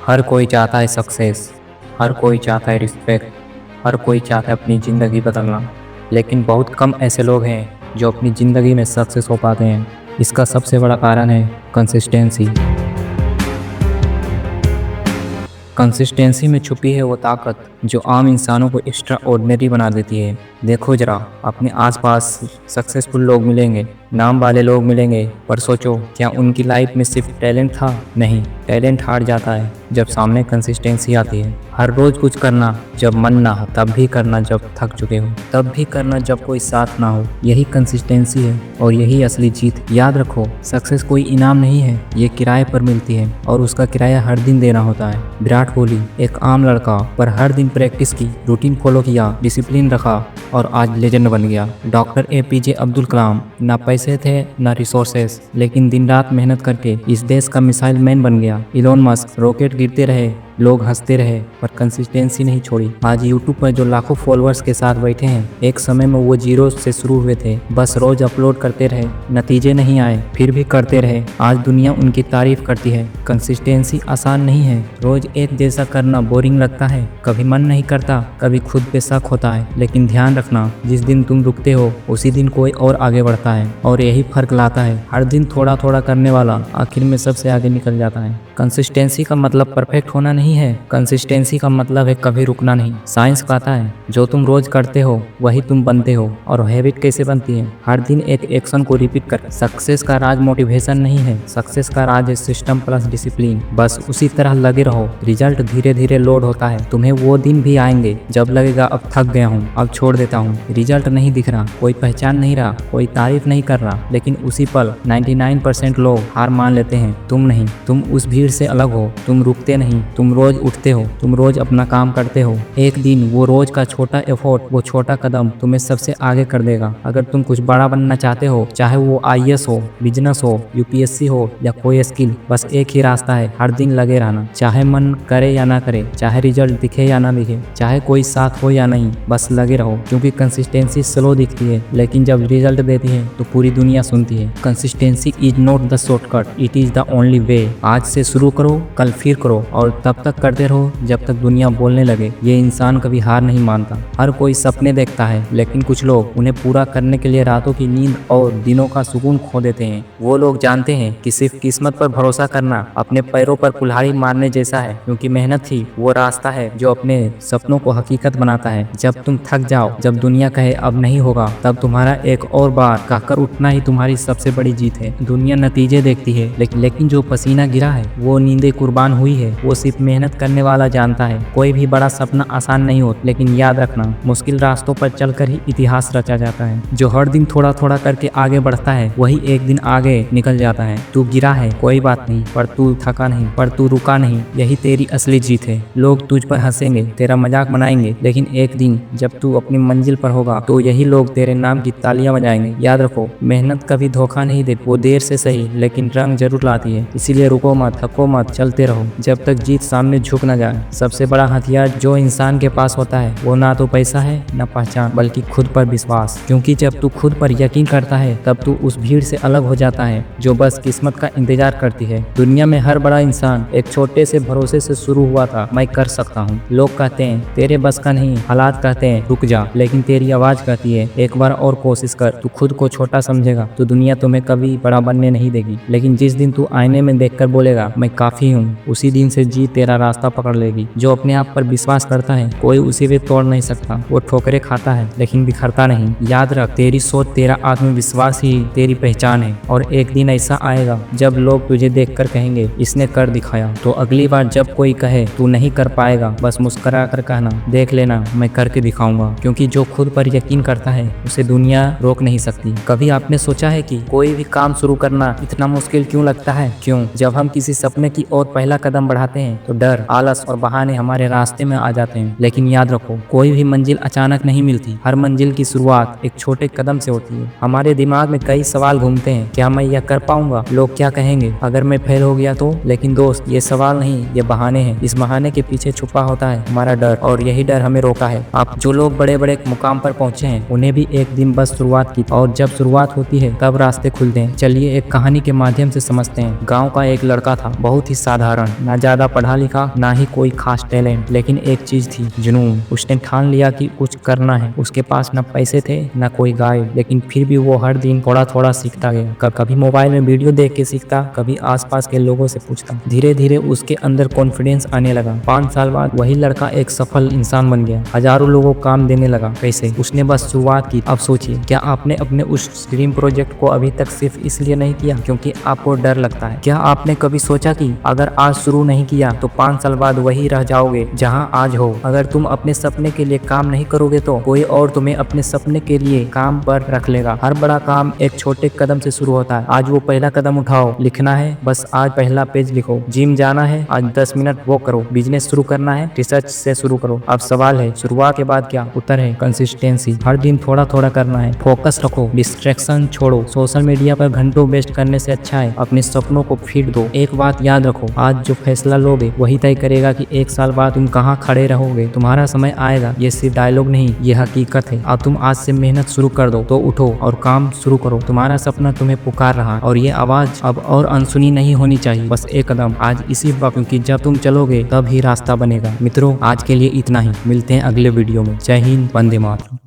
हर कोई चाहता है सक्सेस, हर कोई चाहता है रिस्पेक्ट, हर कोई चाहता है अपनी ज़िंदगी बदलना। लेकिन बहुत कम ऐसे लोग हैं जो अपनी ज़िंदगी में सक्सेस हो पाते हैं। इसका सबसे बड़ा कारण है कंसिस्टेंसी। कंसिस्टेंसी में छुपी है वो ताकत जो आम इंसानों को एक्स्ट्रा ऑर्डिनरी बना देती है। देखो जरा, अपने आसपास सक्सेसफुल लोग मिलेंगे, नाम वाले लोग मिलेंगे, पर सोचो क्या उनकी लाइफ में सिर्फ टैलेंट था? नहीं, टैलेंट हार जाता है जब सामने कंसिस्टेंसी आती है। हर रोज़ कुछ करना, जब मन ना हो तब भी करना, जब थक चुके हो तब भी करना, जब कोई साथ ना हो। यही कंसिस्टेंसी है और यही असली जीत। याद रखो, सक्सेस कोई इनाम नहीं है, ये किराए पर मिलती है और उसका किराया हर दिन देना होता है। विराट कोहली एक आम लड़का, पर हर दिन प्रैक्टिस की, रूटीन फॉलो किया, डिसिप्लिन रखा और आज लेजेंड बन गया। डॉक्टर APJ अब्दुल कलाम, ना पैसे थे ना रिसोर्सेस, लेकिन दिन रात मेहनत करके इस देश का मिसाइल मैन बन गया। इलोन मस्क, रॉकेट गिरते रहे, लोग हंसते रहे, पर कंसिस्टेंसी नहीं छोड़ी। आज यूट्यूब पर जो लाखों फॉलोअर्स के साथ बैठे हैं, एक समय में वो जीरो से शुरू हुए थे। बस रोज अपलोड करते रहे, नतीजे नहीं आए फिर भी करते रहे। आज दुनिया उनकी तारीफ करती है। कंसिस्टेंसी आसान नहीं है, रोज एक जैसा करना बोरिंग लगता है, कभी मन नहीं करता, कभी खुद पे शक होता है। लेकिन ध्यान रखना, जिस दिन तुम रुकते हो उसी दिन कोई और आगे बढ़ता है, और यही फर्क लाता है। हर दिन थोड़ा थोड़ा करने वाला आखिर में सबसे आगे निकल जाता है। कंसिस्टेंसी का मतलब परफेक्ट होना नहीं है, कंसिस्टेंसी का मतलब है कभी रुकना नहीं। साइंस कहता है जो तुम रोज करते हो वही तुम बनते हो। और हैबिट कैसे बनती है? हर दिन एक एक्शन को रिपीट कर। सक्सेस का राज मोटिवेशन नहीं है, सक्सेस का राज है सिस्टम प्लस डिसिप्लिन। बस उसी तरह लगे रहो, रिजल्ट धीरे धीरे लोड होता है। तुम्हें वो दिन भी आएंगे जब लगेगा अब थक गया हूँ, अब छोड़ देता हूँ। रिजल्ट नहीं दिख रहा, कोई पहचान नहीं रहा, कोई तारीफ नहीं कर रहा, लेकिन उसी पल 99% लोग हार मान लेते हैं। तुम नहीं, तुम उस भीड़ से अलग हो। तुम रुकते नहीं, तुम रोज उठते हो, तुम रोज अपना काम करते हो। एक दिन वो रोज का छोटा एफर्ट, वो छोटा कदम तुम्हें सबसे आगे कर देगा। अगर तुम कुछ बड़ा बनना चाहते हो, चाहे वो IAS हो, बिजनेस हो, UPSC हो या कोई स्किल, बस एक ही रास्ता है, हर दिन लगे रहना। चाहे मन करे या ना करे, चाहे रिजल्ट दिखे या ना दिखे, चाहे कोई साथ हो या नहीं, बस लगे रहो। क्योंकि कंसिस्टेंसी स्लो दिखती है, लेकिन जब रिजल्ट देती है तो पूरी दुनिया सुनती है। Consistency is not the shortcut, it is the only way. आज से शुरू करो, कल फिर करो, और तब तक करते रहो जब तक दुनिया बोलने लगे। ये इंसान कभी हार नहीं मानता। हर कोई सपने देखता है, लेकिन कुछ लोग उन्हें पूरा करने के लिए रातों की नींद और दिनों का सुकून खो देते हैं। वो लोग जानते हैं कि सिर्फ किस्मत पर भरोसा करना अपने पैरों पर कुल्हाड़ी मारने जैसा है, क्योंकि मेहनत ही वो रास्ता है जो अपने सपनों को हकीकत बनाता है। जब तुम थक जाओ, जब दुनिया कहे अब नहीं होगा, तब तुम्हारा एक और बार कहकर उठना ही तुम्हारी सबसे बड़ी जीत है। दुनिया नतीजे देखती है, लेकिन जो पसीना गिरा है, वो नींदें कुर्बान हुई है, वो सिर्फ मेहनत करने वाला जानता है। कोई भी बड़ा सपना आसान नहीं होता, लेकिन याद रखना, मुश्किल रास्तों पर चलकर ही इतिहास रचा जाता है। जो हर दिन थोड़ा थोड़ा करके आगे बढ़ता है, वही एक दिन आगे निकल जाता है। तू गिरा है कोई बात नहीं, पर तू थका नहीं, पर तू रुका नहीं, यही तेरी असली जीत है। लोग तुझ पर हंसेंगे, तेरा मजाक बनाएंगे, लेकिन एक दिन जब तू अपनी मंजिल पर होगा तो यही लोग तेरे नाम की तालियां बजाएंगे। याद रखो, मेहनत कभी धोखा नहीं देती, वो देर से सही लेकिन रंग जरूर लाती है। इसीलिए रुको मत, थको मत, चलते रहो जब तक जीत सामने झुक न जाए। सबसे बड़ा हथियार जो इंसान के पास होता है, वो ना तो पैसा है ना पहचान, बल्कि खुद पर विश्वास। क्योंकि जब तू खुद पर यकीन करता है, तब तू उस भीड़ से अलग हो जाता है जो बस किस्मत का इंतजार करती है। दुनिया में हर बड़ा इंसान एक छोटे से भरोसे से शुरू हुआ था, मैं कर सकता हूँ। लोग कहते हैं तेरे बस का नहीं, हालात कहते हैं रुक जा, लेकिन तेरी आवाज कहती है एक बार और कोशिश कर। तू खुद को छोटा समझेगा तो दुनिया तुम्हें कभी बड़ा बनने नहीं देगी, लेकिन जिस दिन तू आईने में देखकर बोलेगा मैं काफी हूँ, उसी दिन से जीत तेरा रास्ता पकड़ लेगी। जो अपने आप पर विश्वास करता है, कोई उसे भी तोड़ नहीं सकता। वो ठोकरें खाता है लेकिन बिखरता नहीं। याद रख, तेरी सोच, तेरा आत्मविश्वास ही तेरी पहचान है। और एक दिन ऐसा आएगा जब लोग तुझे देखकर कहेंगे इसने कर दिखाया। तो अगली बार जब कोई कहे तू नहीं कर पाएगा, बस मुस्कुरा कर कहना देख लेना मैं करके दिखाऊंगा। क्योंकि जो खुद पर यकीन करता है, उसे दुनिया रोक नहीं सकती। कभी आपने सोचा है कि कोई भी काम शुरू करना इतना मुश्किल क्यों लगता है? क्यों? जब हम किसी सपने की ओर पहला कदम बढ़ाते हैं तो डर, आलस और बहाने हमारे रास्ते में आ जाते हैं। लेकिन याद रखो, कोई भी मंजिल अचानक नहीं मिलती। हर मंजिल की शुरुआत एक छोटे कदम से होती है। हमारे दिमाग में कई सवाल घूमते हैं, क्या मैं यह कर पाऊंगा? लोग क्या कहेंगे? अगर मैं फेल हो गया तो? लेकिन दोस्त, ये सवाल नहीं, ये बहाने हैं। इस बहाने के पीछे छुपा होता है हमारा डर, और यही डर हमें रोका है। आप जो लोग बड़े बड़े मुकाम पर पहुंचे हैं, उन्हें भी एक दिन बस शुरुआत की, और जब शुरुआत होती है तब रास्ते खुलते हैं। चलिए एक कहानी के माध्यम से समझते हैं। गाँव का एक लड़का था, बहुत ही साधारण, ना ज्यादा पढ़ा लिखा, ना ही कोई खास टैलेंट, लेकिन एक चीज थी, जुनून। उसने ठान लिया कि कुछ करना है। उसके पास न पैसे थे न कोई गाइड, लेकिन फिर भी वो हर दिन थोड़ा थोड़ा सीखता गया। कभी मोबाइल में वीडियो देख के सीखता, कभी आसपास के लोगों से पूछता। धीरे धीरे उसके अंदर कॉन्फिडेंस आने लगा। 5 साल बाद वही लड़का एक सफल इंसान बन गया, हजारों लोगों को काम देने लगा। कैसे? उसने बस शुरुआत की। अब सोचिए, क्या आपने अपने उस ड्रीम प्रोजेक्ट को अभी तक सिर्फ इसलिए नहीं किया क्योंकि आपको डर लगता है? क्या आपने कभी सोचा कि अगर आज शुरू नहीं किया तो 5 साल बाद वही रह जाओगे जहां आज हो? अगर तुम अपने सपने के लिए काम नहीं करोगे तो कोई और तुम्हें अपने सपने के लिए काम पर रख लेगा। हर बड़ा काम एक छोटे कदम से शुरू होता है। आज वो पहला कदम उठाओ। लिखना है, बस आज पहला पेज लिखो। जिम जाना है, आज 10 मिनट वॉक करो। बिजनेस शुरू करना है, रिसर्च से शुरू करो। अब सवाल है, शुरुआत के बाद क्या? उत्तर है कंसिस्टेंसी। हर दिन थोड़ा थोड़ा करना है। फोकस रखो, डिस्ट्रैक्शन छोड़ो। सोशल मीडिया पर घंटों वेस्ट करने से अच्छा है अपने सपनों को फीड दो। एक बात याद रखो, आज जो फैसला लोगे वही तय करेगा कि 1 साल बाद तुम कहाँ खड़े रहोगे। तुम्हारा समय आएगा, ये सिर्फ डायलॉग नहीं, ये हकीकत है। अब तुम आज से मेहनत शुरू कर दो, तो उठो और काम शुरू करो। तुम्हारा सपना तुम्हें पुकार रहा है और ये आवाज अब और अनसुनी नहीं होनी चाहिए। बस एक कदम आज इसी वक्त, क्योंकि जब तुम चलोगे तब ही रास्ता बनेगा। मित्रों, आज के लिए इतना ही। मिलते हैं अगले वीडियो में। जय हिंद, वंदे मातरम।